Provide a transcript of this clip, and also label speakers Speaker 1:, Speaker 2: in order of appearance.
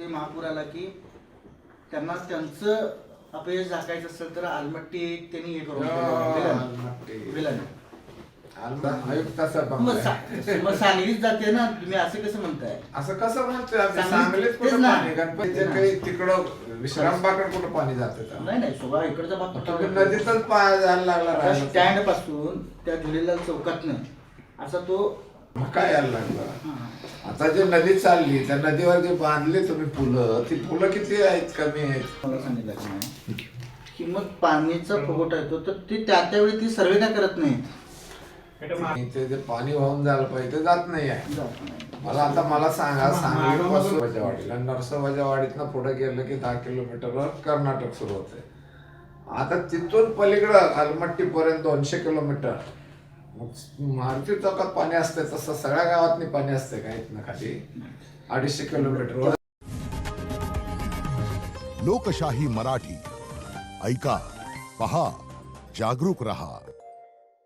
Speaker 1: कधी महापूर आला की त्यांना त्यांचं अपयश झाकायचं असेल तर आलमट्टी एक त्यांनी हे करून विलन
Speaker 2: आयुक्ताचा
Speaker 1: मग सांगलीच जाते ना, तुम्ही असं कसं म्हणताय?
Speaker 2: असं कसं म्हणतोय आम्ही? सांगलीच कुठं पाणी, गणपतीच्या काही तिकडं विश्रामबागकडे कुठं पाणी जातं?
Speaker 1: नाही नाही, सगळा इकडचा भाग
Speaker 2: नदीतच पाणी जायला लागला.
Speaker 1: स्टँड पासून त्या झुलेलाल चौकात असा तो
Speaker 2: काय यायला लागला. आता जे नदी चालली त्या नदीवर जे बांधले तुम्ही पुलं, ती पुलं किती आहेत, कमी आहेत?
Speaker 1: मला सांगितलं की नाही की मग पाणीचा फुगवटा येतो तर ते त्यावेळी ती सर्वे काय करत नाही.
Speaker 2: ते जे पाणी वाहून जायला पाहिजे ते जात नाही आहे. मला सांगा, सांगलीपासून वजावाडीला नरसोबाच्या वाडीतनं पुढे गेलं की 10 किलोमीटरवर कर्नाटक सुरू होते. आता तिथून पलीकडं आलमट्टी पर्यंत 200 किलोमीटर. मारुती चौकात पाणी असते तसं सगळ्या गावातनी पाणी असते का इथनं खाली 250 किलोमीटर.
Speaker 3: लोकशाही मराठी ऐका, पहा, जागरूक रहा.